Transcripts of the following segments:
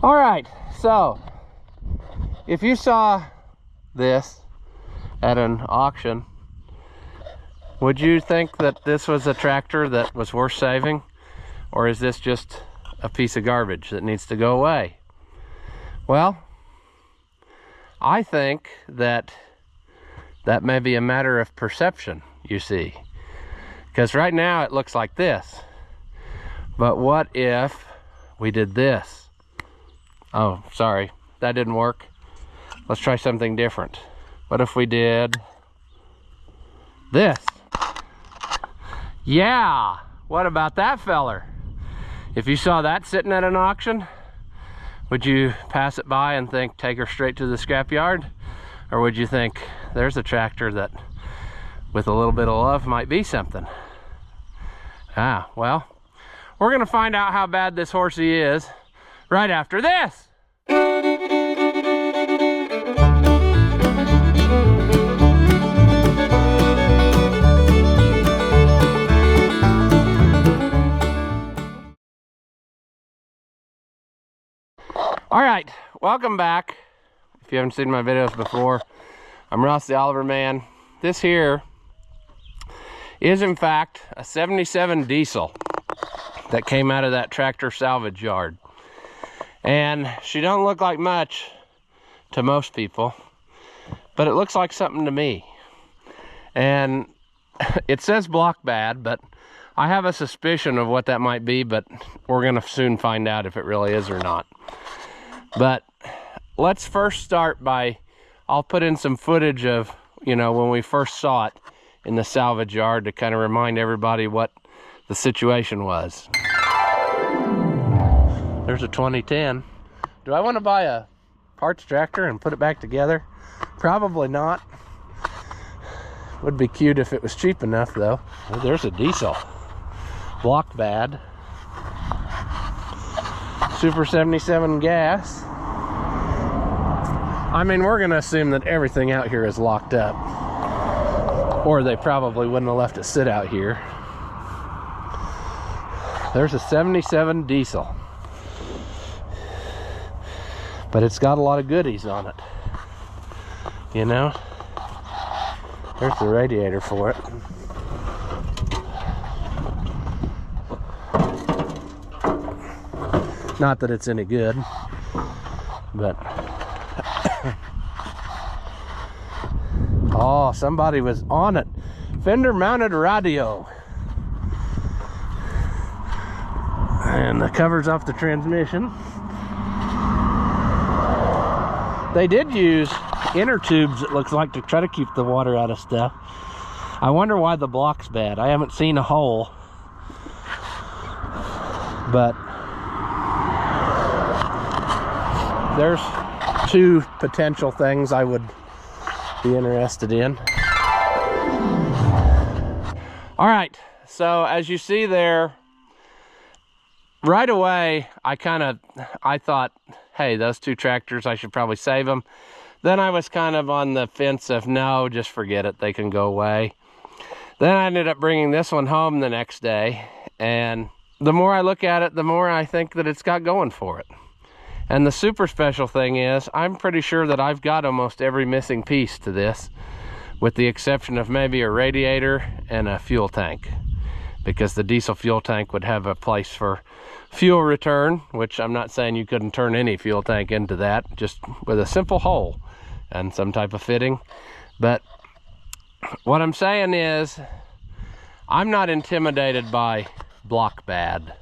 All right, so if you saw this at an auction, would you think that this was a tractor that was worth saving? Or is this just a piece of garbage that needs to go away? Well, I think that that may be a matter of perception, you see. Because right now it looks like this. But what if we did this? Oh, sorry, that didn't work. Let's try something different. What if we did this? Yeah, what about that feller? If you saw that sitting at an auction, would you pass it by and think, take her straight to the scrapyard? Or would you think, there's a tractor that with a little bit of love might be something? Ah, well, we're gonna find out how bad this horsey is right after this. All right, welcome back. If you haven't seen my videos before, I'm Ross the Oliver Man. This here is in fact a 77 diesel that came out of that tractor salvage yard. And she don't look like much to most people, but it looks like something to me. And it says block bad, but I have a suspicion of what that might be, but we're gonna soon find out if it really is or not. But let's first start by, I'll put in some footage of, you know, when we first saw it in the salvage yard to kind of remind everybody what the situation was. There's a 2010. Do I want to buy a parts tractor and put it back together? Probably not. Would be cute if it was cheap enough though. Oh, there's a diesel. Block bad. Super 77 gas. I mean, we're gonna assume that everything out here is locked up, or they probably wouldn't have left it sit out here. There's a 77 diesel, but it's got a lot of goodies on it, you know. There's the radiator for it. Not that it's any good, but oh, somebody was on it. Fender mounted radio. And the cover's off the transmission. They did use inner tubes, it looks like, to try to keep the water out of stuff. I wonder why the block's bad. I haven't seen a hole, but there's two potential things I would be interested in. All right, so as you see there, right away, I thought, hey, those two tractors, I should probably save them. Then I was kind of on the fence of, no, just forget it, they can go away. Then I ended up bringing this one home the next day, and the more I look at it, the more I think that it's got going for it. And the super special thing is, I'm pretty sure that I've got almost every missing piece to this, with the exception of maybe a radiator and a fuel tank, because the diesel fuel tank would have a place for fuel return, which I'm not saying you couldn't turn any fuel tank into that, just with a simple hole and some type of fitting. But what I'm saying is, I'm not intimidated by block bad,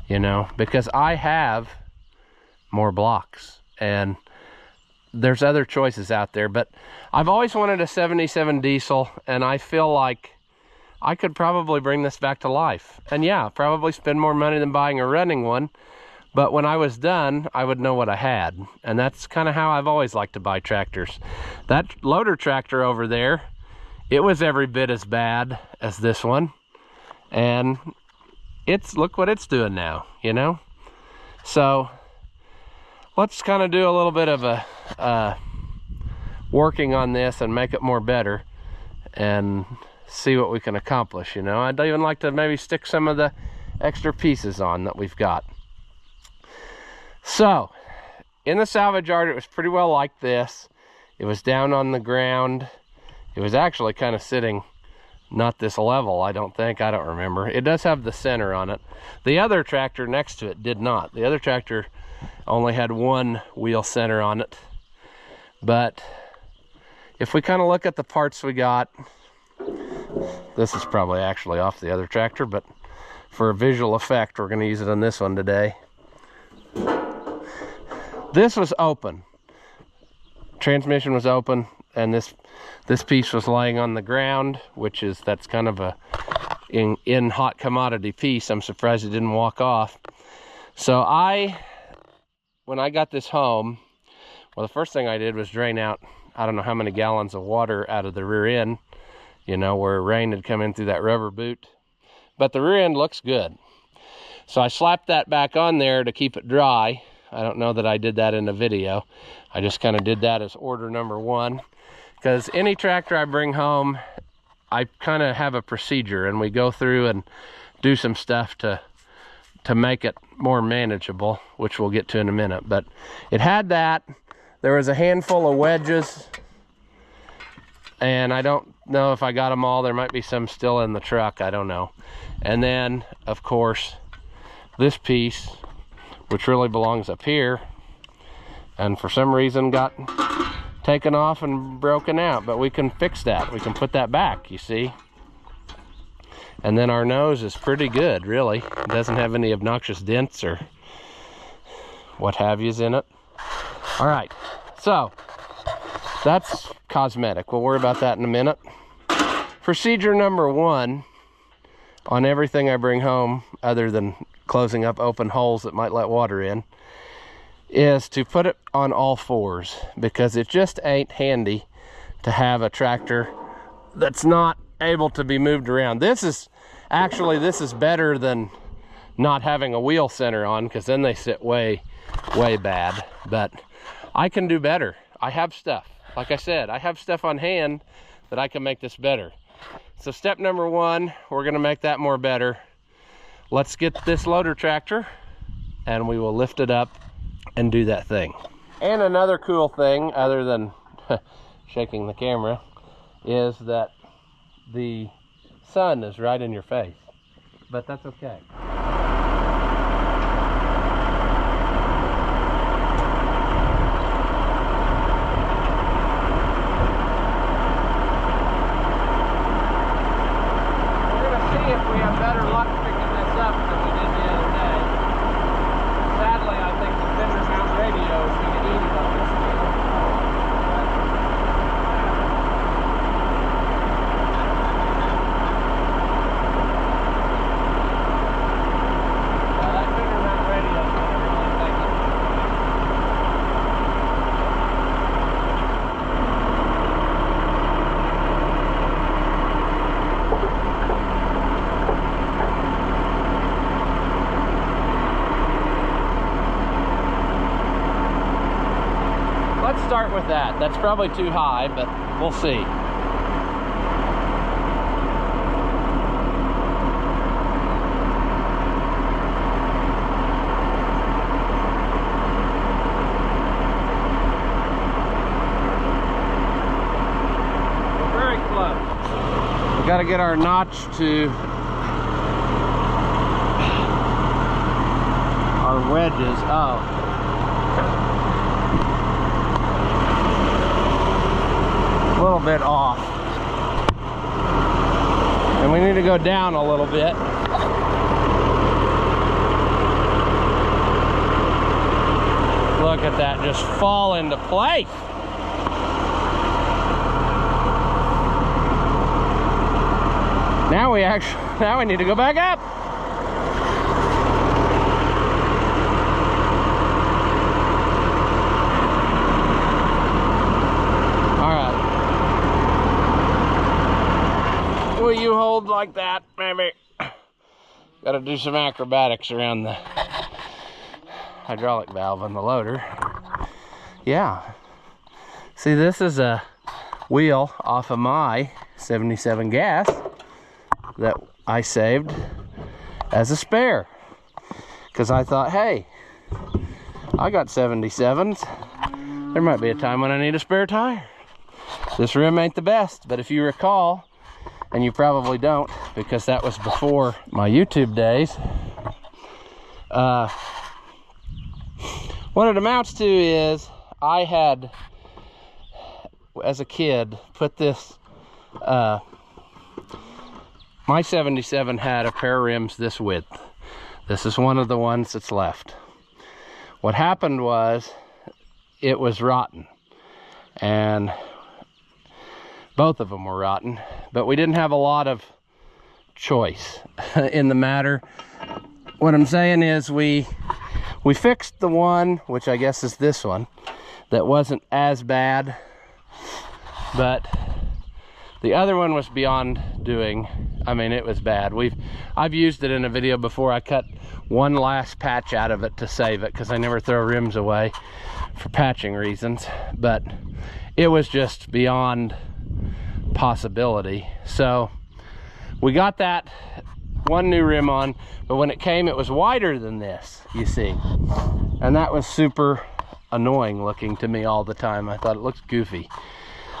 you know, because I have more blocks and there's other choices out there. But I've always wanted a 77 diesel, and I feel like I could probably bring this back to life. And yeah, probably spend more money than buying a running one, but when I was done, I would know what I had. And that's kind of how I've always liked to buy tractors. That loader tractor over there, it was every bit as bad as this one, and look what it's doing now, you know. So let's kind of do a little bit of a working on this and make it more better and see what we can accomplish, you know. I'd even like to maybe stick some of the extra pieces on that we've got. So in the salvage yard, it was pretty well like this. It was down on the ground. It was actually kind of sitting not this level, I don't think. I don't remember. It does have the center on it. The other tractor next to it did not. The other tractor only had one wheel center on it. But if we kind of look at the parts we got, this is probably actually off the other tractor, but for a visual effect, we're going to use it on this one today. This was open. Transmission was open, and this piece was laying on the ground, that's kind of a in hot commodity piece. I'm surprised it didn't walk off. So when I got this home, well, the first thing I did was drain out, I don't know how many gallons of water out of the rear end, you know, where rain had come in through that rubber boot. But the rear end looks good. So I slapped that back on there to keep it dry. I don't know that I did that in a video. I just kind of did that as order number one. Because any tractor I bring home, I kind of have a procedure, and we go through and do some stuff to make it more manageable, which we'll get to in a minute. But it had that. There was a handful of wedges, and I don't know if I got them all. There might be some still in the truck, I don't know. And then, of course, this piece, which really belongs up here, and for some reason got taken off and broken out, but we can fix that. We can put that back, you see. And then our nose is pretty good, really. It doesn't have any obnoxious dents or what have yous in it. All right, so that's cosmetic. We'll worry about that in a minute. Procedure number one on everything I bring home, other than closing up open holes that might let water in, is to put it on all fours, because it just ain't handy to have a tractor that's not able to be moved around. This is better than not having a wheel center on, because then they sit way bad. But I can do better. I have stuff, like I said, I have stuff on hand that I can make this better. So step number one, we're going to make that more better. Let's get this loader tractor and we will lift it up and do that thing. And another cool thing, other than shaking the camera, is that the sun is right in your face, but that's okay. We're gonna see if we have better luck picking this up than we did the other day. Sadly, I think the fender mount radio is gonna eat it on this deal. Let's start with that. That's probably too high, but we'll see. We're very close. We got to get our notch to our wedges. Oh. A little bit off, and we need to go down a little bit. Look at that just fall into place. Now we need to go back up. Will you hold like that, maybe? Got to do some acrobatics around the hydraulic valve on the loader. Yeah. See, this is a wheel off of my 77 gas that I saved as a spare. Because I thought, hey, I got 77s. There might be a time when I need a spare tire. This rim ain't the best, but if you recall, and you probably don't because that was before my YouTube days, what it amounts to is I had, as a kid, put this, my 77 had a pair of rims this width. This is one of the ones that's left. What happened was it was rotten, and both of them were rotten, but we didn't have a lot of choice in the matter. What I'm saying is we fixed the one, which I guess is this one, that wasn't as bad, but the other one was beyond doing. I mean, it was bad. I've used it in a video before. I cut one last patch out of it to save it because I never throw rims away for patching reasons, but it was just beyond possibility. So we got that one new rim on, but when it came, it was wider than this, you see, and that was super annoying looking to me all the time. I thought it looked goofy.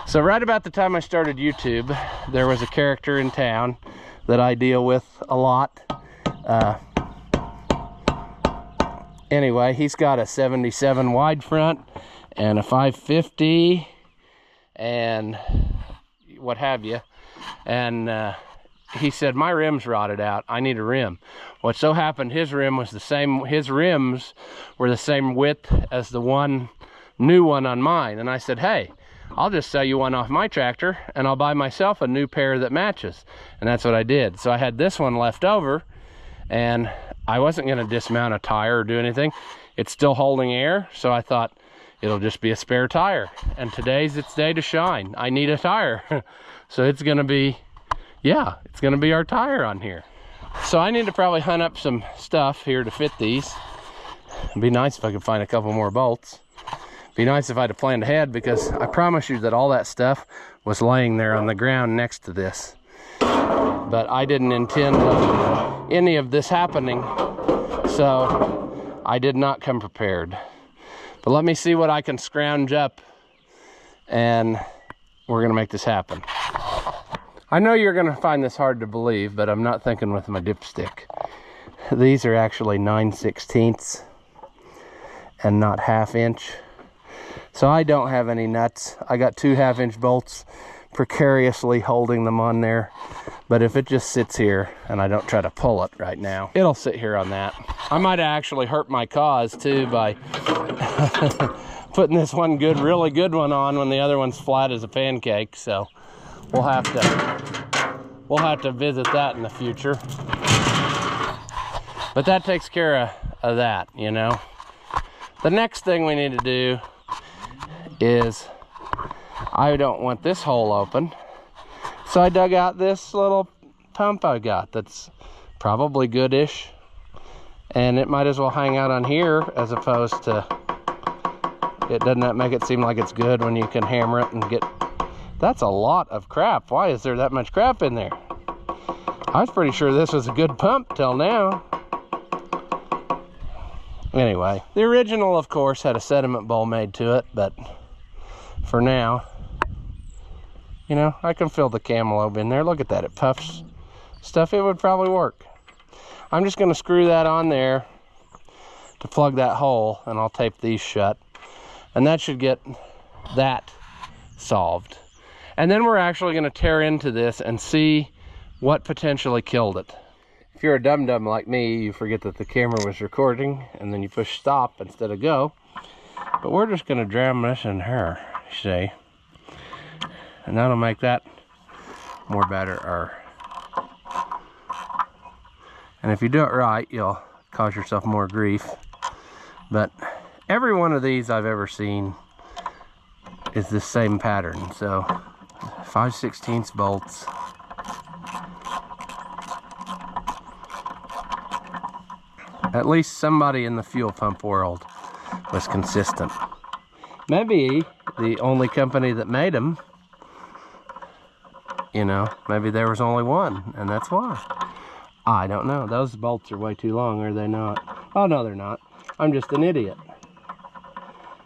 So right about the time I started YouTube, there was a character in town that I deal with a lot. Anyway, he's got a 77 wide front and a 550 and what have you. And he said, my rim's rotted out. I need a rim. What so happened, his rim was the same, his rims were the same width as the one new one on mine. And I said, hey, I'll just sell you one off my tractor and I'll buy myself a new pair that matches. And that's what I did. So I had this one left over and I wasn't going to dismount a tire or do anything. It's still holding air. So I thought it'll just be a spare tire. And today's its day to shine. I need a tire. So it's going to be, yeah, it's going to be our tire on here. So I need to probably hunt up some stuff here to fit these. It'd be nice if I could find a couple more bolts. Be nice if I'd have planned ahead, because I promise you that all that stuff was laying there on the ground next to this. But I didn't intend any of this happening, so I did not come prepared. But let me see what I can scrounge up, and we're gonna make this happen. I know you're gonna find this hard to believe, but I'm not thinking with my dipstick. These are actually 9/16 and not 1/2 inch. So I don't have any nuts. I got 2 1/2 inch bolts precariously holding them on there. But if it just sits here and I don't try to pull it right now, it'll sit here on that. I might actually hurt my cause too by putting this one really good one on when the other one's flat as a pancake. So we'll have to visit that in the future. But that takes care of that, you know. The next thing we need to do is, I don't want this hole open, so I dug out this little pump I got that's probably goodish, and it might as well hang out on here as opposed to, doesn't that make it seem like it's good when you can hammer it and get, that's a lot of crap. Why is there that much crap in there? I was pretty sure this was a good pump till now. Anyway, the original of course had a sediment bowl made to it, but for now, you know, I can fill the camalobe in there. Look at that, it puffs stuff. It would probably work. I'm just gonna screw that on there to plug that hole, and I'll tape these shut. And that should get that solved. And then we're actually gonna tear into this and see what potentially killed it. If you're a dum-dum like me, you forget that the camera was recording, and then you push stop instead of go. But we're just gonna jam this in here, see? And that'll make that more better. And if you do it right, you'll cause yourself more grief. But every one of these I've ever seen is the same pattern. So 5/16 bolts. At least somebody in the fuel pump world was consistent. Maybe the only company that made them, you know, maybe there was only one, and that's why. I don't know. Those bolts are way too long, are they not? Oh, no, they're not. I'm just an idiot.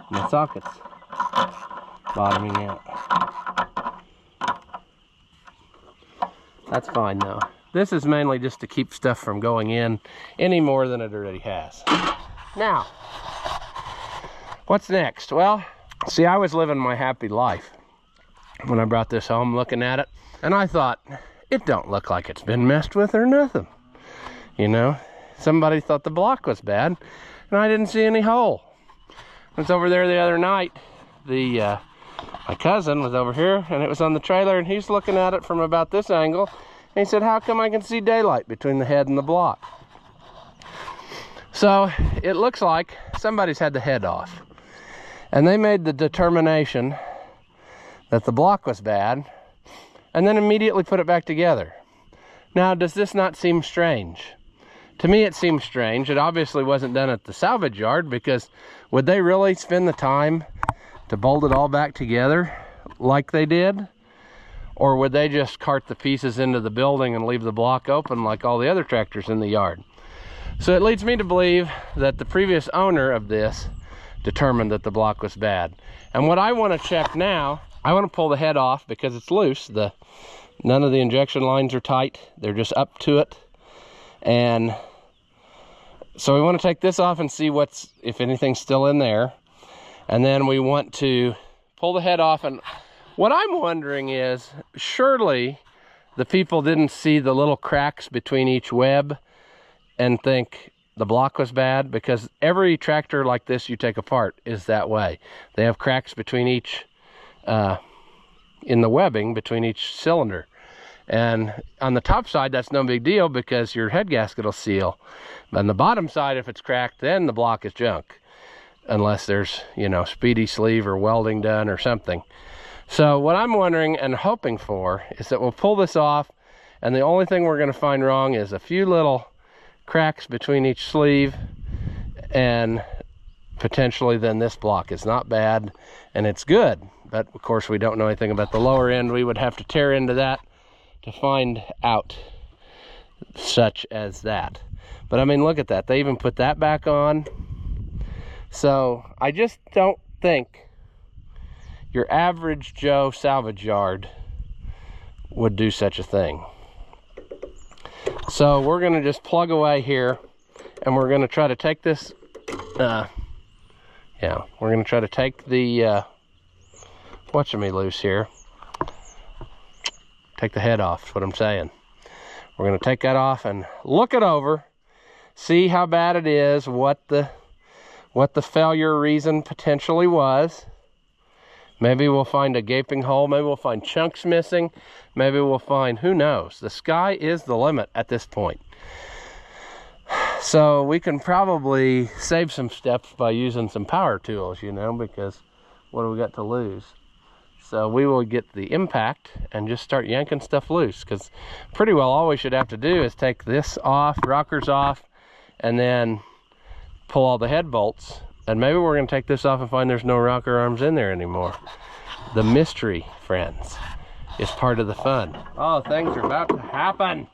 And the socket's bottoming out. That's fine though. This is mainly just to keep stuff from going in any more than it already has. Now, what's next? Well, see, I was living my happy life when I brought this home, looking at it, and I thought, it don't look like it's been messed with or nothing. You know, somebody thought the block was bad, and I didn't see any hole. I was over there the other night. My cousin was over here, and it was on the trailer, and he's looking at it from about this angle, and he said, how come I can see daylight between the head and the block? So it looks like somebody's had the head off, and they made the determination that the block was bad, and then immediately put it back together. Now, does this not seem strange? To me, it seems strange. It obviously wasn't done at the salvage yard, because would they really spend the time to bolt it all back together like they did? Or would they just cart the pieces into the building and leave the block open like all the other tractors in the yard? So it leads me to believe that the previous owner of this determined that the block was bad. And what I want to check now, I want to pull the head off because it's loose. None of the injection lines are tight. They're just up to it. And so we want to take this off and see if anything's still in there. And then we want to pull the head off. And what I'm wondering is, surely the people didn't see the little cracks between each web and think the block was bad, because every tractor like this you take apart is that way. They have cracks between each, in the webbing between each cylinder. And on the top side, that's no big deal because your head gasket will seal. But on the bottom side, if it's cracked, then the block is junk. Unless there's, you know, speedy sleeve or welding done or something. So what I'm wondering and hoping for is that we'll pull this off, and the only thing we're going to find wrong is a few little cracks between each sleeve, and potentially then this block is not bad and it's good. But of course we don't know anything about the lower end. We would have to tear into that to find out such as that. But I mean, look at that. They even put that back on. So I just don't think your average Joe salvage yard would do such a thing. So we're going to just plug away here, and we're going to try to take this, we're going to try to take the, loose here. Take the head off, is what I'm saying. We're going to take that off and look it over, see how bad it is, what the failure reason potentially was. Maybe we'll find a gaping hole, maybe we'll find chunks missing, maybe we'll find, who knows. The sky is the limit at this point. So we can probably save some steps by using some power tools, you know, because what do we got to lose? So we will get the impact and just start yanking stuff loose, because pretty well all we should have to do is take this off, rockers off, and then pull all the head bolts. And maybe we're going to take this off and find there's no rocker arms in there anymore. The mystery, friends, is part of the fun. Oh, things are about to happen.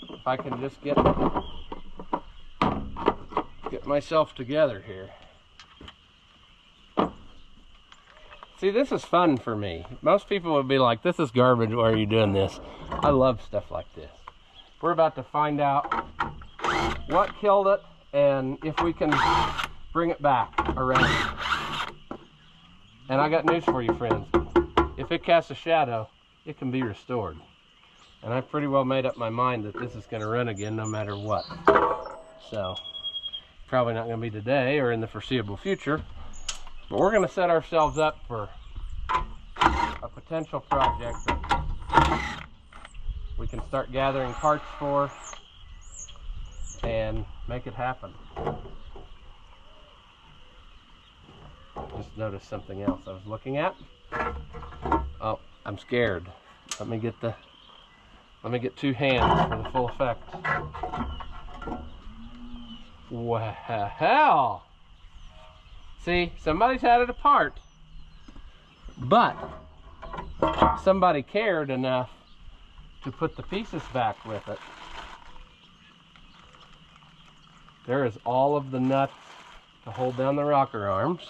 If I can just get myself together here. See, this is fun for me. Most people would be like, this is garbage, why are you doing this? I love stuff like this. We're about to find out what killed it and if we can bring it back around. And I got news for you, friends. If it casts a shadow, it can be restored. And I've pretty well made up my mind that this is going to run again no matter what. So, probably not going to be today or in the foreseeable future. But we're going to set ourselves up for a potential project that we can start gathering parts for and make it happen. Just noticed something else I was looking at. Oh, I'm scared. Let me get two hands for the full effect. Well, see, somebody's had it apart, but somebody cared enough to put the pieces back with it. There is all of the nuts to hold down the rocker arms.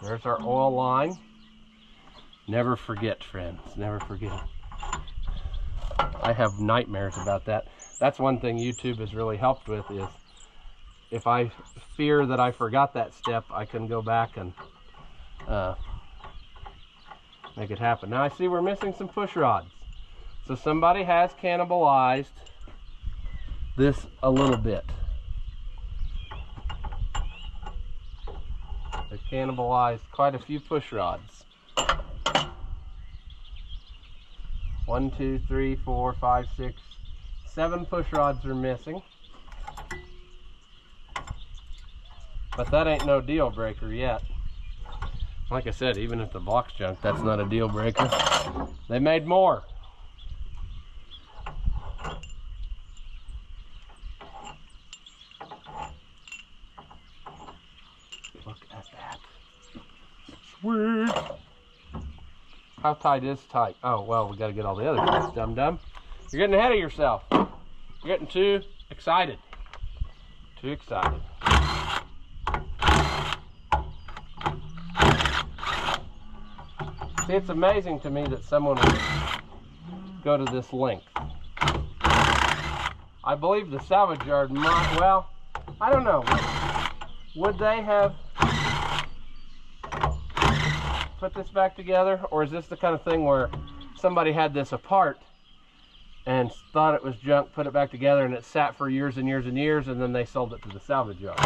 There's our oil line. Never forget, friends, never forget. I have nightmares about that. That's one thing YouTube has really helped with, is if I fear that I forgot that step, I can go back and make it happen. Now I see we're missing some push rods. So somebody has cannibalized this a little bit. They've cannibalized quite a few push rods. 1, 2, 3, 4, 5, 6, 7 push rods are missing. But that ain't no deal breaker yet. Like I said, even if the block's junk, that's not a deal breaker. They made more. Look at that. Sweet. How tight is tight? Oh, well, we got to get all the other parts, dum-dum. You're getting ahead of yourself. You're getting too excited. Too excited. See, it's amazing to me that someone would go to this length. I believe the salvage yard might, well, I don't know. Would they have put this back together? Or is this the kind of thing where somebody had this apart and thought it was junk, put it back together, and it sat for years and years and years, and then they sold it to the salvage yard?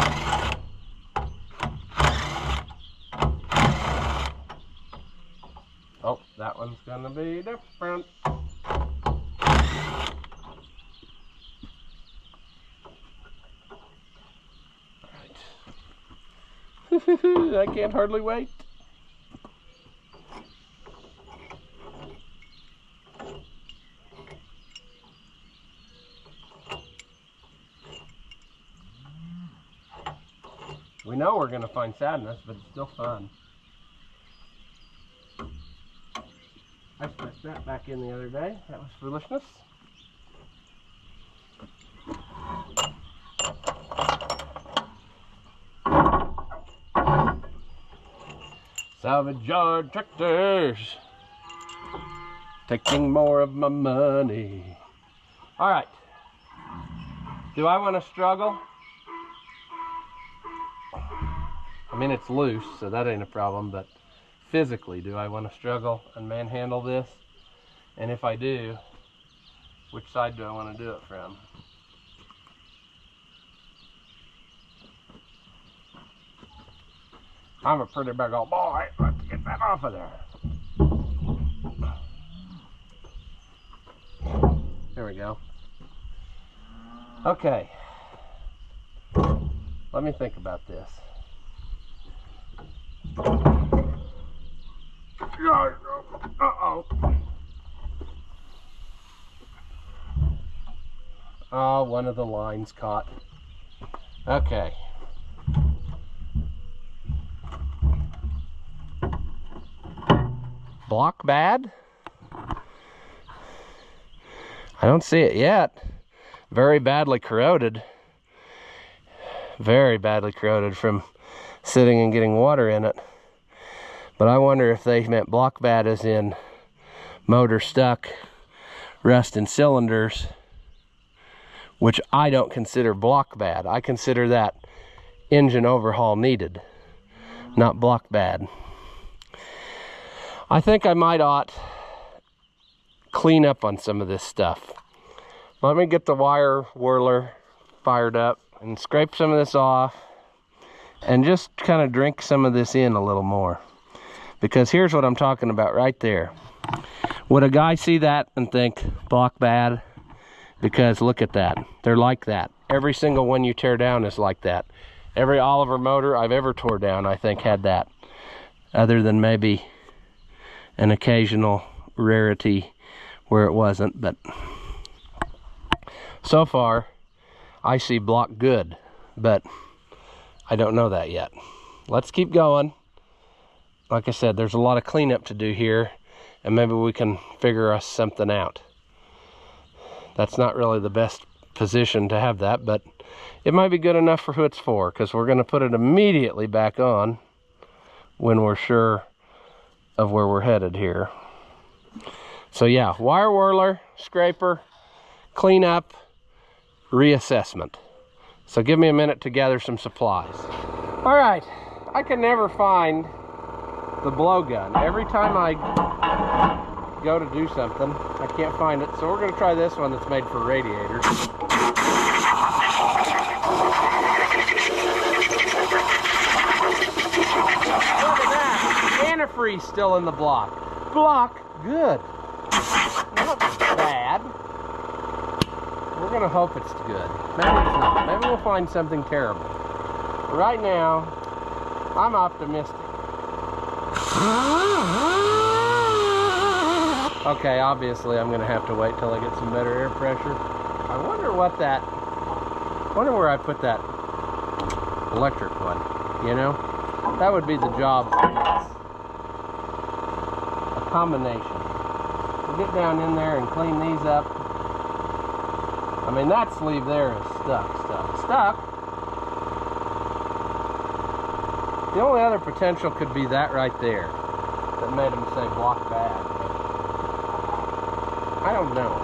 Oh, that one's gonna be different. Alright. I can't hardly wait. We know we're gonna find sadness, but it's still fun. I put that back in the other day. That was foolishness. Salvage yard tractors. Taking more of my money. All right. Do I want to struggle? I mean, it's loose, so that ain't a problem, but physically, do I want to struggle and manhandle this? And if I do, which side do I want to do it from? I'm a pretty big old boy. Let's get that off of there. There we go. Okay. Let me think about this. Uh-oh. Oh, one of the lines caught. Okay. Block bad? I don't see it yet. Very badly corroded. Very badly corroded from sitting and getting water in it. But I wonder if they meant block bad as in motor stuck, rust in cylinders, which I don't consider block bad. I consider that engine overhaul needed, not block bad. I think I might ought clean up on some of this stuff. Let me get the wire whirler fired up and scrape some of this off and just kind of drink some of this in a little more. Because here's what I'm talking about right there. Would a guy see that and think block bad? Because look at that, they're like that. Every single one you tear down is like that. Every Oliver motor I've ever tore down, I think, had that. Other than maybe an occasional rarity where it wasn't, but so far I see block good, but I don't know that yet. Let's keep going. Like I said, there's a lot of cleanup to do here, and maybe we can figure us something out. That's not really the best position to have that, but it might be good enough for who it's for, because we're going to put it immediately back on when we're sure of where we're headed here. So yeah, wire whirler, scraper, cleanup, reassessment. So give me a minute to gather some supplies. All right, I can never find the blowgun. Every time I go to do something, I can't find it. So we're going to try this one that's made for radiators. Look at that! Antifreeze still in the block. Block, good. Not bad. We're going to hope it's good. Maybe it's not. Maybe we'll find something terrible. Right now, I'm optimistic. Okay, obviously I'm going to have to wait till I get some better air pressure. I wonder what that... I wonder where I put that electric one, you know? That would be the job for this. A combination. We'll get down in there and clean these up. I mean, that sleeve there is stuck. The only other potential could be that right there that made them say block bad. I don't know.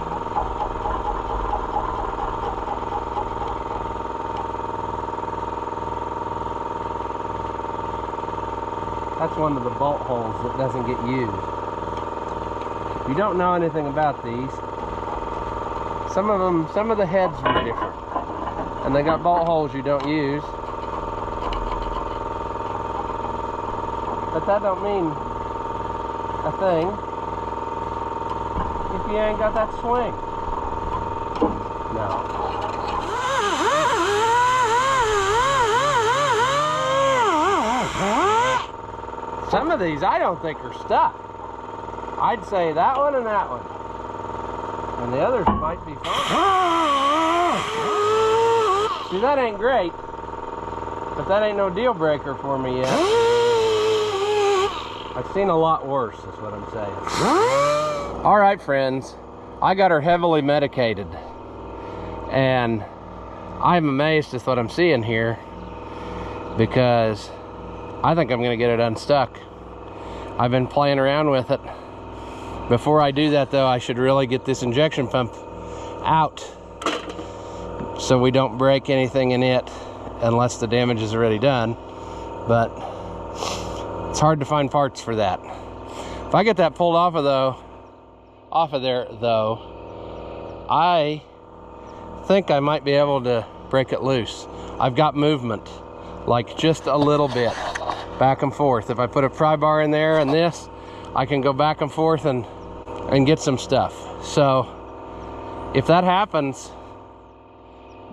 That's one of the bolt holes that doesn't get used. If you don't know anything about these, some of the heads are different. And they got bolt holes you don't use. But that don't mean a thing if you ain't got that swing. No. Some of these I don't think are stuck. I'd say that one and that one. And the others might be fine. See, that ain't great. But that ain't no deal breaker for me yet. I've seen a lot worse, is what I'm saying. All right, friends. I got her heavily medicated. And I'm amazed at what I'm seeing here, because I think I'm going to get it unstuck. I've been playing around with it. Before I do that, though, I should really get this injection pump out so we don't break anything in it unless the damage is already done. But it's hard to find parts for that. If I get that pulled off of there, though, I think I might be able to break it loose. I've got movement, like just a little bit, back and forth. If I put a pry bar in there and this, I can go back and forth and get some stuff. So if that happens,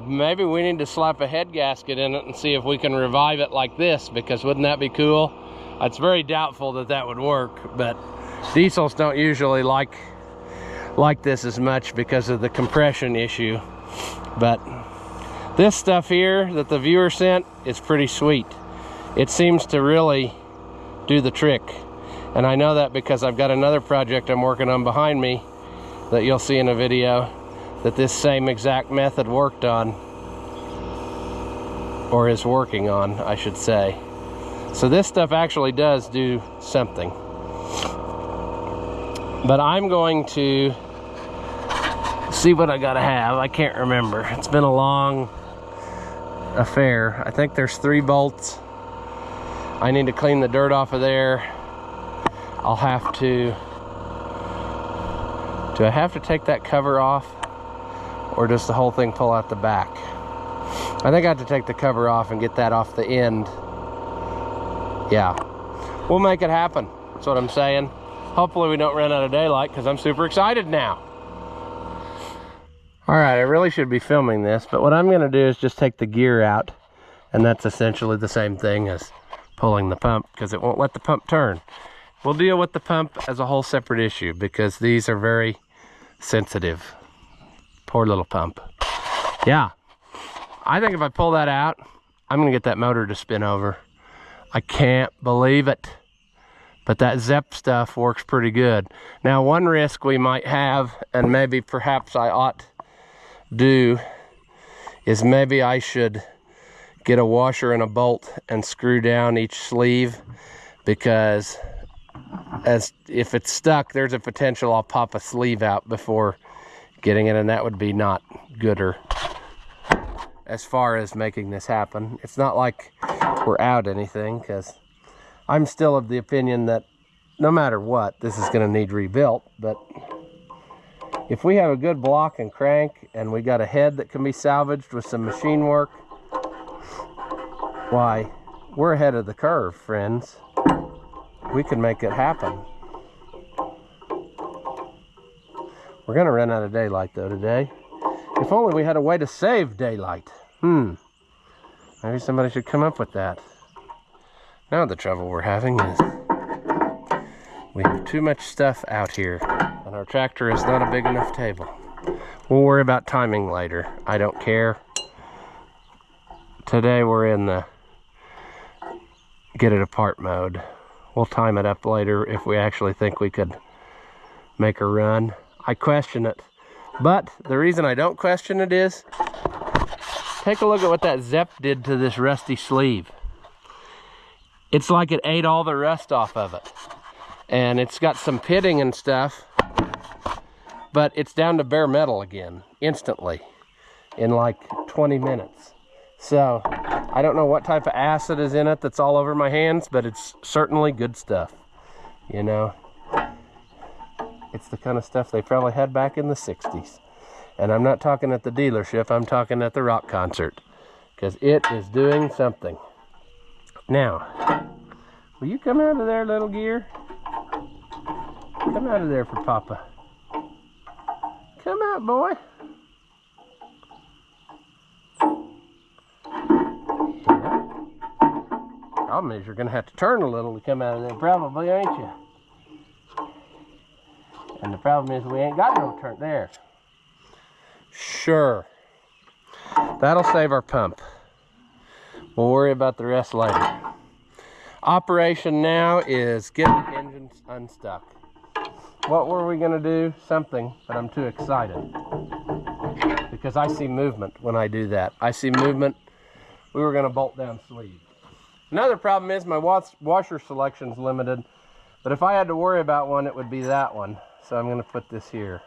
maybe we need to slap a head gasket in it and see if we can revive it like this, because wouldn't that be cool? It's very doubtful that that would work, but diesels don't usually like this as much because of the compression issue. But this stuff here that the viewer sent is pretty sweet. It seems to really do the trick. And I know that because I've got another project I'm working on behind me that you'll see in a video that this same exact method worked on, or is working on, I should say. So this stuff actually does do something. But I'm going to see what I gotta have. I can't remember. It's been a long affair. I think there's 3 bolts. I need to clean the dirt off of there. I'll have to... Do I have to take that cover off? Or does the whole thing pull out the back? I think I have to take the cover off and get that off the end. Yeah. We'll make it happen. That's what I'm saying. Hopefully we don't run out of daylight, because I'm super excited now. Alright, I really should be filming this, but what I'm going to do is just take the gear out. And that's essentially the same thing as pulling the pump, because it won't let the pump turn. We'll deal with the pump as a whole separate issue, because these are very sensitive. Poor little pump. Yeah, I think if I pull that out, I'm gonna get that motor to spin over. I can't believe it. But that ZEP stuff works pretty good. Now, one risk we might have, and maybe perhaps I ought do is maybe I should get a washer and a bolt and screw down each sleeve, because if it's stuck, there's a potential I'll pop a sleeve out before getting it, and that would be not gooder as far as making this happen. It's not like we're out anything, because I'm still of the opinion that no matter what, this is going to need rebuilt. But if we have a good block and crank, and we got a head that can be salvaged with some machine work, why, we're ahead of the curve, friends. We can make it happen. We're gonna run out of daylight though today. If only we had a way to save daylight. Maybe somebody should come up with that. Now the trouble we're having is we have too much stuff out here, and our tractor is not a big enough table. We'll worry about timing later. I don't care. Today we're in the get it apart mode. We'll time it up later if we actually think we could make a run. I question it, but the reason I don't question it is, take a look at what that Zep did to this rusty sleeve. It's like it ate all the rust off of it, and it's got some pitting and stuff, but it's down to bare metal again instantly in like 20 minutes. So I don't know what type of acid is in it that's all over my hands, but it's certainly good stuff, you know. It's the kind of stuff they probably had back in the 60s. And I'm not talking at the dealership, I'm talking at the rock concert, because it is doing something. Now, will you come out of there, little gear? Come out of there for Papa. Come out, boy. Problem is, you're going to have to turn a little to come out of there, probably, ain't you? And the problem is, we ain't got no turn there. Sure. That'll save our pump. We'll worry about the rest later. Operation now is get the engines unstuck. What were we going to do? Something, but I'm too excited. Because I see movement when I do that. I see movement. We were going to bolt down sleeve. Another problem is my washer selection's limited, but if I had to worry about one, it would be that one. So I'm going to put this here.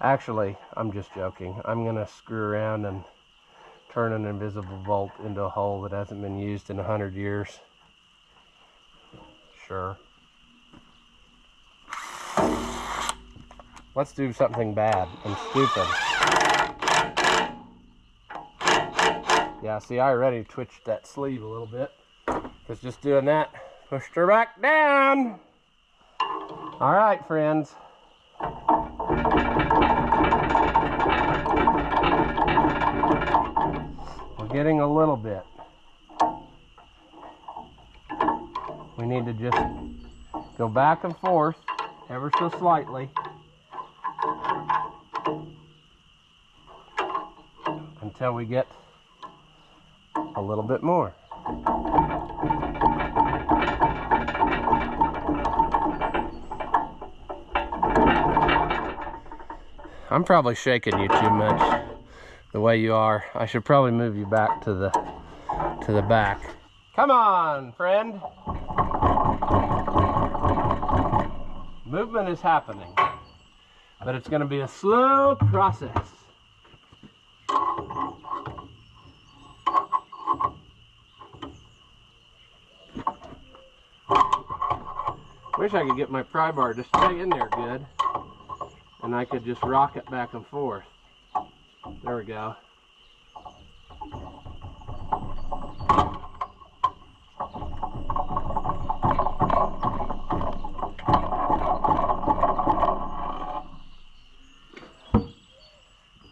Actually, I'm just joking. I'm going to screw around and turn an invisible bolt into a hole that hasn't been used in 100 years. Sure. Let's do something bad and stupid. Yeah, see, I already twitched that sleeve a little bit, because just doing that pushed her back down. All right, friends. We're getting a little bit. We need to just go back and forth ever so slightly until we get a little bit more. I'm probably shaking you too much the way you are. I should probably move you back to the back. Come on, friend. Movement is happening, but it's going to be a slow process. Wish I could get my pry bar to stay in there good, and I could just rock it back and forth. There we go.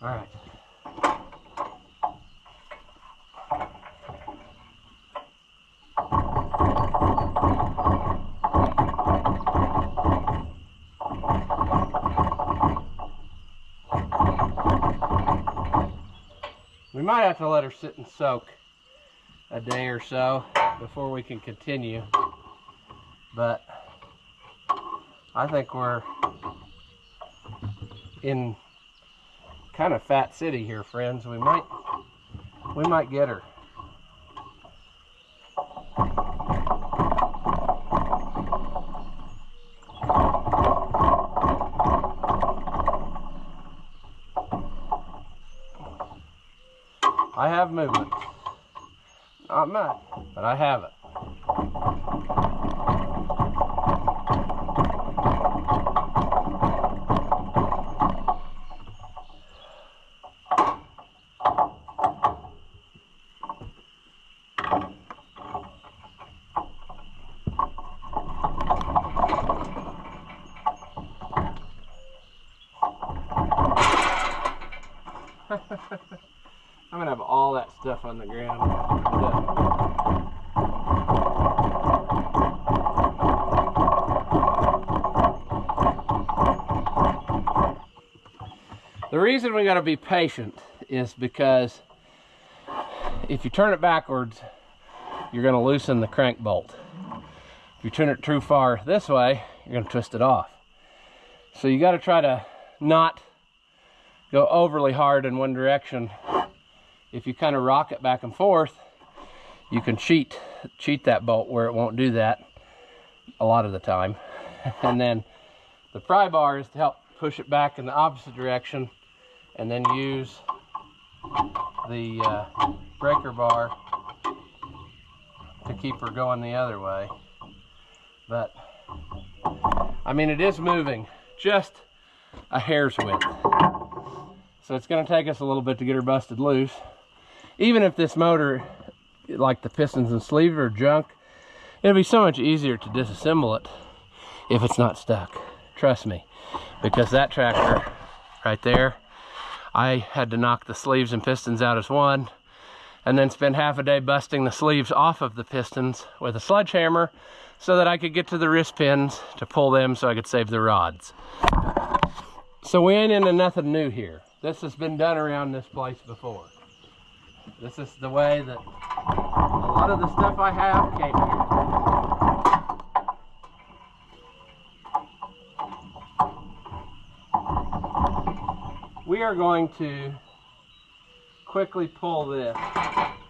All right. We might have to let her sit and soak a day or so before we can continue, but I think we're in kind of fat city here, friends. We might get her. I have movement. Not much, but I have it. I'm gonna have all that stuff on the ground. The reason we gotta be patient is because if you turn it backwards, you're gonna loosen the crank bolt. If you turn it too far this way, you're gonna twist it off. So you gotta try to not go overly hard in one direction. If you kind of rock it back and forth, you can cheat that bolt where it won't do that a lot of the time. And then the pry bar is to help push it back in the opposite direction, and then use the breaker bar to keep her going the other way. But I mean, it is moving just a hair's width. So it's going to take us a little bit to get her busted loose. Even if this motor, like the pistons and sleeve, are junk, it'll be so much easier to disassemble it if it's not stuck. Trust me, because that tractor right there, I had to knock the sleeves and pistons out as one, and then spend half a day busting the sleeves off of the pistons with a sledgehammer so that I could get to the wrist pins to pull them so I could save the rods. So we ain't into nothing new here. This has been done around this place before. This is the way that a lot of the stuff I have came here. We are going to quickly pull this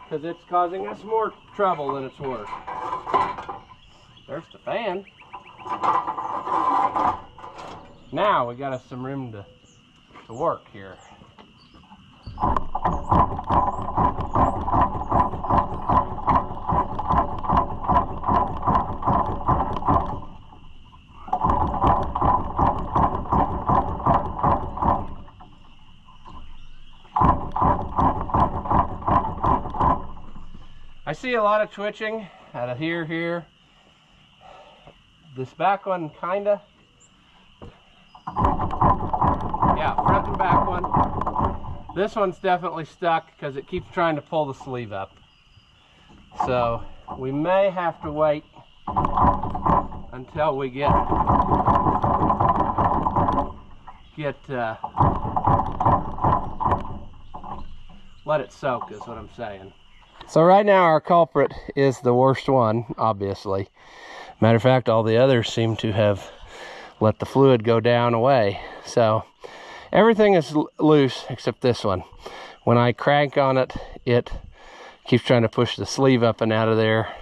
because it's causing us more trouble than it's worth. There's the fan. Now we got us some room to work here. I see a lot of twitching out of here. This back one kinda. Yeah, front and back one. This one's definitely stuck because it keeps trying to pull the sleeve up. So we may have to wait until we let it soak, is what I'm saying. So right now our culprit is the worst one, obviously. Matter of fact, all the others seem to have let the fluid go down away. So everything is loose except this one. When I crank on it, it keeps trying to push the sleeve up and out of there.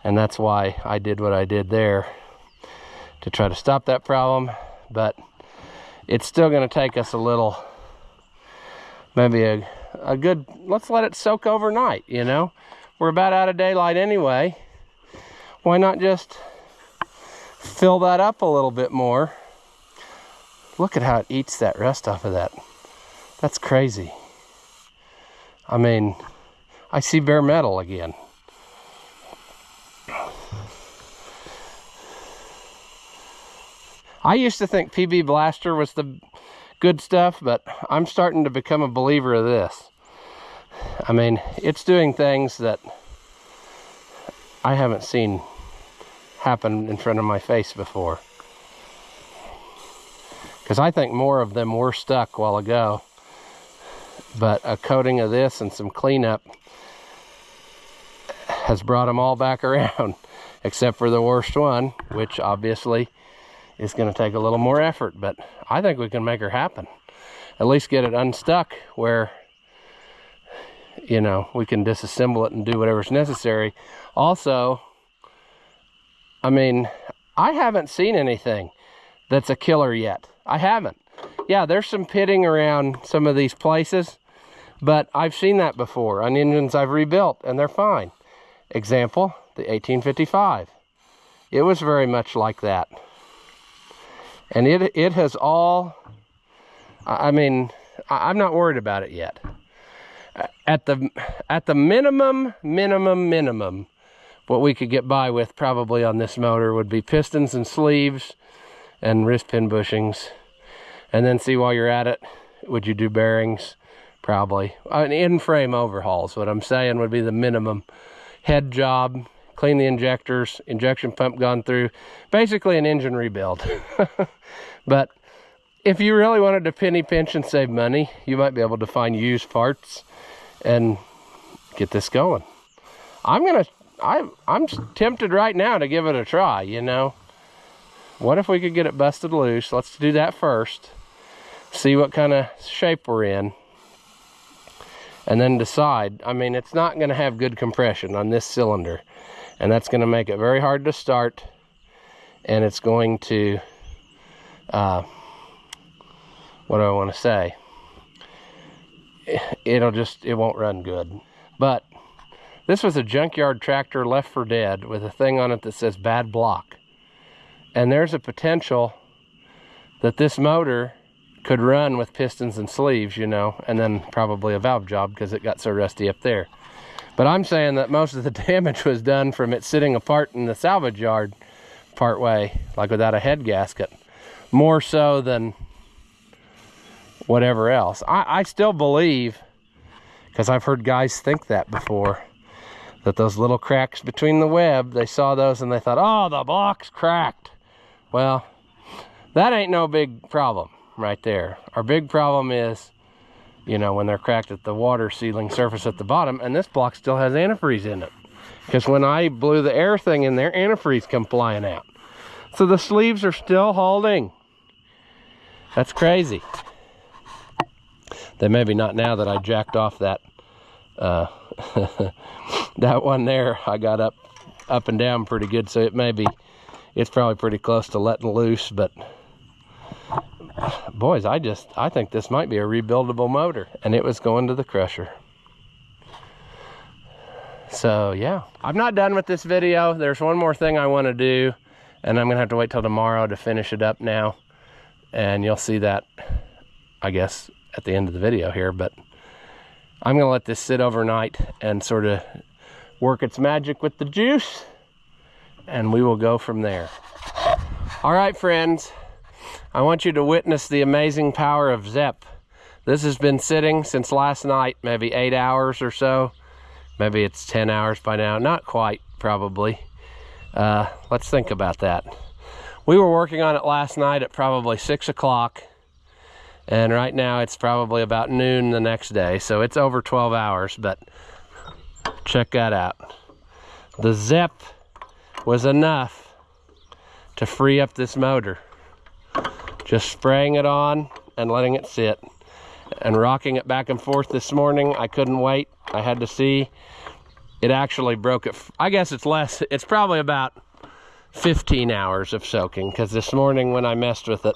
And that's why I did what I did there, to try to stop that problem. But it's still going to take us a little, maybe a good, let's let it soak overnight, you know. We're about out of daylight anyway. Why not just fill that up a little bit more? Look at how it eats that rust off of that. That's crazy. I mean, I see bare metal again. I used to think PB Blaster was the good stuff, but I'm starting to become a believer of this. I mean, it's doing things that I haven't seen happen in front of my face before. Because I think more of them were stuck a while ago. But a coating of this and some cleanup has brought them all back around. Except for the worst one, which obviously is going to take a little more effort. But I think we can make her happen. at least get it unstuck where, you know, we can disassemble it and do whatever's necessary. Also, I mean, I haven't seen anything that's a killer yet. I haven't. Yeah, there's some pitting around some of these places, but I've seen that before on engines I've rebuilt, and they're fine. Example, the 1855. It was very much like that. And it has all, I mean, I'm not worried about it yet. At the minimum, what we could get by with probably on this motor would be pistons and sleeves and wrist pin bushings. And then see, while you're at it, would you do bearings? Probably. An in-frame overhauls, what I'm saying, would be the minimum. Head job, clean the injectors, injection pump gone through. Basically an engine rebuild. But if you really wanted to penny pinch and save money, you might be able to find used parts and get this going. I'm tempted right now to give it a try, you know. What if we could get it busted loose? Let's do that first. See what kind of shape we're in. And then decide. I mean, it's not going to have good compression on this cylinder. And that's going to make it very hard to start. And it's going to, what do I want to say? It won't run good. But this was a junkyard tractor left for dead with a thing on it that says bad block. And there's a potential that this motor could run with pistons and sleeves, you know, and then probably a valve job because it got so rusty up there. But I'm saying that most of the damage was done from it sitting apart in the salvage yard part way, like without a head gasket, more so than whatever else. I still believe, because I've heard guys think that before, that those little cracks between the web, they saw those and they thought, oh, the block's cracked. Well, that ain't no big problem right there. Our big problem is, you know, when they're cracked at the water sealing surface at the bottom, and this block still has antifreeze in it. Because when I blew the air thing in there, antifreeze come flying out. So the sleeves are still holding. That's crazy. Then maybe not now that I jacked off that that one there. I got up and down pretty good, so it's probably pretty close to letting loose. But boys, I think this might be a rebuildable motor, and it was going to the crusher. So yeah, I'm not done with this video. There's one more thing I want to do, and I'm gonna have to wait till tomorrow to finish it up now, and you'll see that, I guess, at the end of the video here. But I'm gonna let this sit overnight and sort of work its magic with the juice, and we will go from there. All right, friends, I want you to witness the amazing power of ZEP. This has been sitting since last night, maybe 8 hours or so. Maybe it's 10 hours by now, not quite, probably. Let's think about that. We were working on it last night at probably 6 o'clock, and right now it's probably about noon the next day, so it's over 12 hours, but check that out. The ZEP was enough to free up this motor. Just spraying it on and letting it sit and rocking it back and forth this morning. I couldn't wait. I had to see. It actually broke it. I guess it's less. It's probably about 15 hours of soaking, because this morning when I messed with it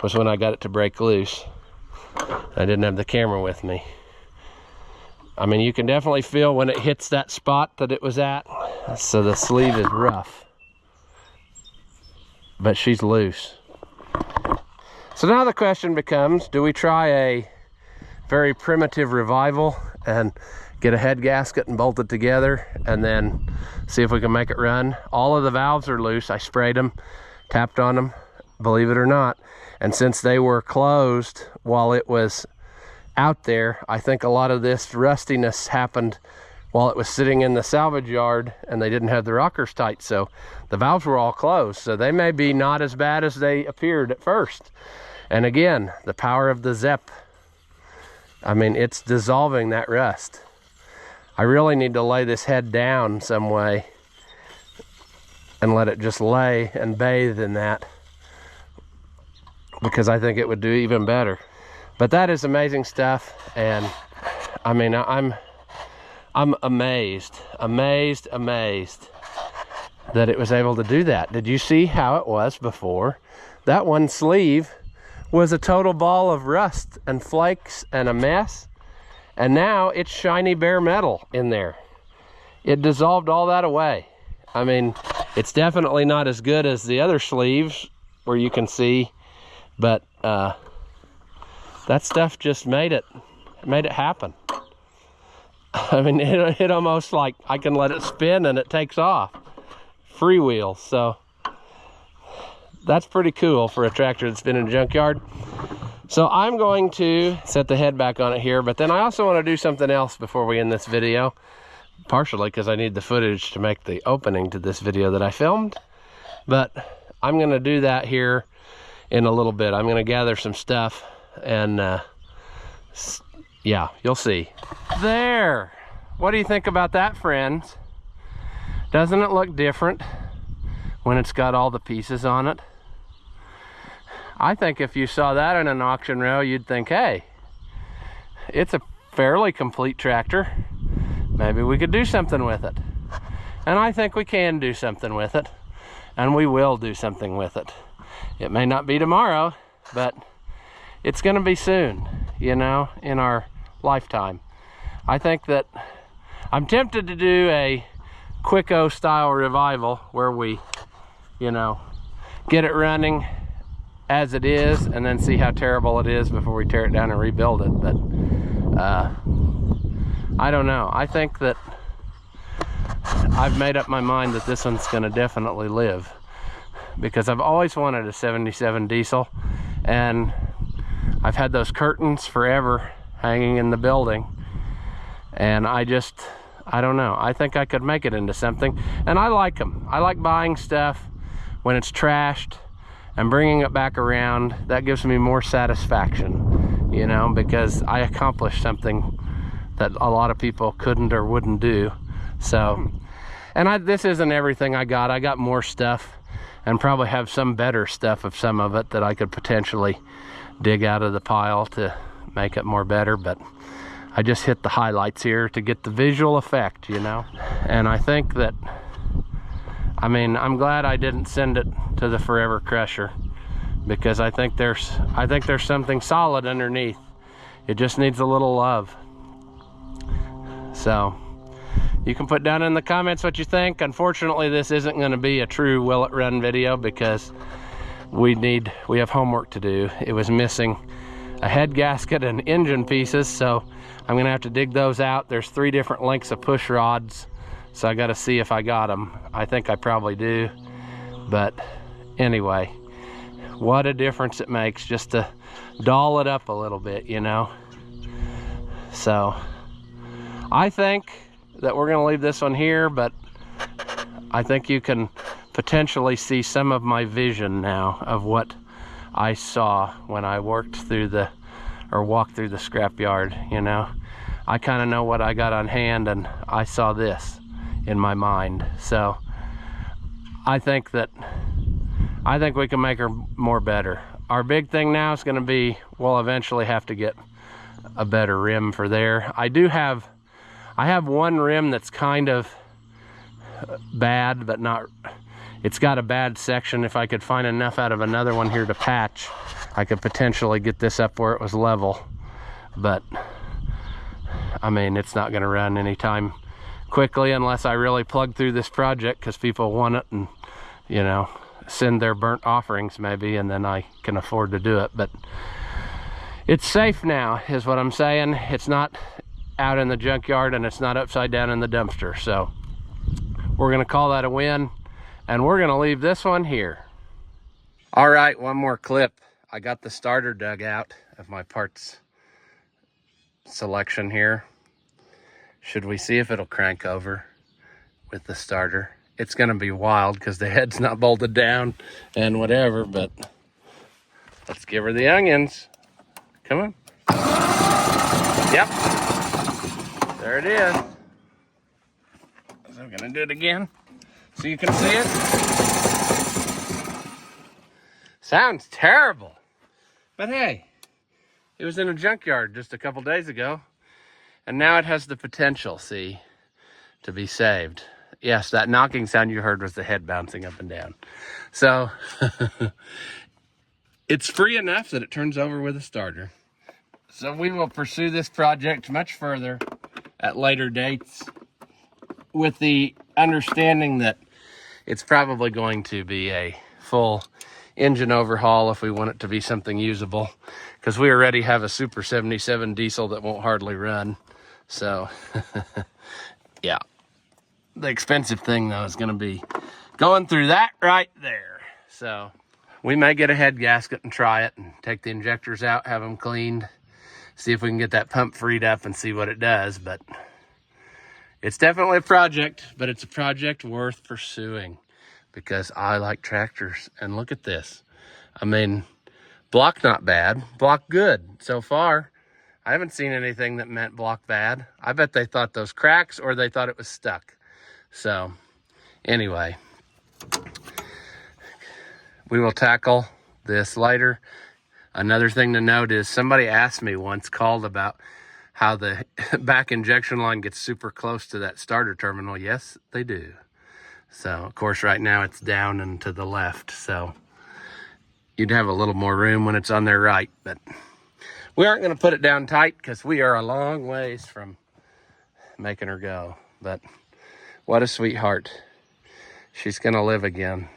was when I got it to break loose. I didn't have the camera with me. I mean, you can definitely feel when it hits that spot that it was at. So the sleeve is rough, but she's loose. So now the question becomes, do we try a very primitive revival and get a head gasket and bolt it together and then see if we can make it run? All of the valves are loose. I sprayed them, tapped on them, believe it or not. And since they were closed while it was out there, I think a lot of this rustiness happened while it was sitting in the salvage yard and they didn't have the rockers tight. So the valves were all closed. So they may be not as bad as they appeared at first. And again, the power of the ZEP. I mean, it's dissolving that rust. I really need to lay this head down some way and let it just lay and bathe in that, because I think it would do even better. But that is amazing stuff, and I mean, I'm amazed that it was able to do that. Did you see how it was before? That one sleeve was a total ball of rust and flakes and a mess, and now it's shiny bare metal in there. It dissolved all that away. I mean, it's definitely not as good as the other sleeves where you can see, but that stuff just made it happen. I mean, it almost like I can let it spin and it takes off. Freewheel. So that's pretty cool for a tractor that's been in a junkyard. So I'm going to set the head back on it here, but then I also want to do something else before we end this video, partially because I need the footage to make the opening to this video that I filmed. But I'm going to do that here in a little bit. I'm going to gather some stuff, and yeah, you'll see. There. What do you think about that, friends? Doesn't it look different when it's got all the pieces on it? I think if you saw that in an auction row, you'd think, hey, it's a fairly complete tractor. Maybe we could do something with it. And I think we can do something with it. And we will do something with it. It may not be tomorrow, but it's going to be soon, you know, in our lifetime. I think that I'm tempted to do a Quicko style revival where we, you know, get it running as it is and then see how terrible it is before we tear it down and rebuild it. But I don't know. I think that I've made up my mind that this one's going to definitely live, because I've always wanted a 77 diesel, and I've had those curtains forever hanging in the building, and I don't know. I think I could make it into something, and I like them. I like buying stuff when it's trashed and bringing it back around. That gives me more satisfaction, you know, because I accomplished something that a lot of people couldn't or wouldn't do. So, and this isn't everything I got. I got more stuff, and probably have some better stuff of some of it that I could potentially dig out of the pile to make it more better. But I just hit the highlights here to get the visual effect, you know. And I think that, I mean, I'm glad I didn't send it to the Forever Crusher, because I think there's something solid underneath. It just needs a little love. So you can put down in the comments what you think. Unfortunately, this isn't going to be a true Will It Run video, because we have homework to do. It was missing a head gasket and engine pieces, so I'm gonna have to dig those out. There's 3 different lengths of push rods, so I gotta see if I got them. I think I probably do, but anyway, what a difference it makes just to doll it up a little bit, you know. So I think that we're gonna leave this one here, but I think you can potentially see some of my vision now of what I saw when I walked through the scrapyard, you know. I kind of know what I got on hand, and I saw this in my mind. So I think we can make her more better. Our big thing now is going to be, we'll eventually have to get a better rim for there. I have one rim that's kind of bad, but not, it's got a bad section. If I could find enough out of another one here to patch, I could potentially get this up where it was level. But I mean, it's not going to run anytime quickly unless I really plug through this project, because people want it and, you know, send their burnt offerings maybe, and then I can afford to do it. But it's safe now is what I'm saying. It's not out in the junkyard, and it's not upside down in the dumpster. So we're going to call that a win, and we're going to leave this one here. All right, one more clip. I got the starter dug out of my parts selection here. Should we see if it'll crank over with the starter? It's going to be wild because the head's not bolted down and whatever, but let's give her the onions. Come on. Yep. There it is. So I'm going to do it again so you can see it. Sounds terrible. But hey, It was in a junkyard just a couple days ago. And now it has the potential, see, to be saved. Yes, that knocking sound you heard was the head bouncing up and down. So, it's free enough that it turns over with a starter. So we will pursue this project much further at later dates with the understanding that it's probably going to be a full engine overhaul if we want it to be something usable, because we already have a Super 77 diesel that won't hardly run. So, yeah. The expensive thing, though, is going to be going through that right there. So, we may get a head gasket and try it and take the injectors out, have them cleaned, see if we can get that pump freed up and see what it does. But it's definitely a project, but it's a project worth pursuing because I like tractors. And look at this. I mean, block not bad, block good so far. I haven't seen anything that meant block bad. I bet they thought those cracks or they thought it was stuck. So, anyway, we will tackle this later. Another thing to note is somebody asked me once, called about how the back injection line gets super close to that starter terminal. Yes, they do. So, of course, right now it's down and to the left. So, you'd have a little more room when it's on their right. But we aren't going to put it down tight because we are a long ways from making her go. But what a sweetheart. She's going to live again.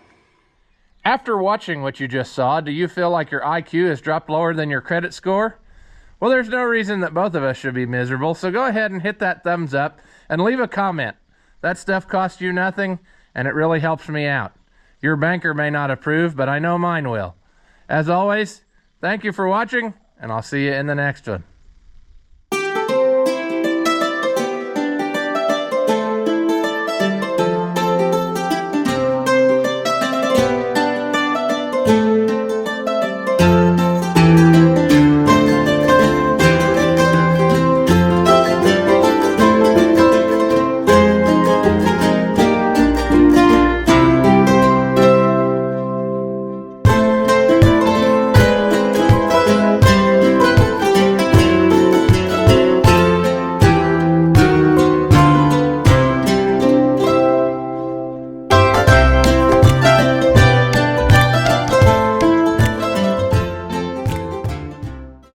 After watching what you just saw, do you feel like your IQ has dropped lower than your credit score? Well, there's no reason that both of us should be miserable, so go ahead and hit that thumbs up and leave a comment. That stuff costs you nothing, and it really helps me out. Your banker may not approve, but I know mine will. As always, thank you for watching, and I'll see you in the next one.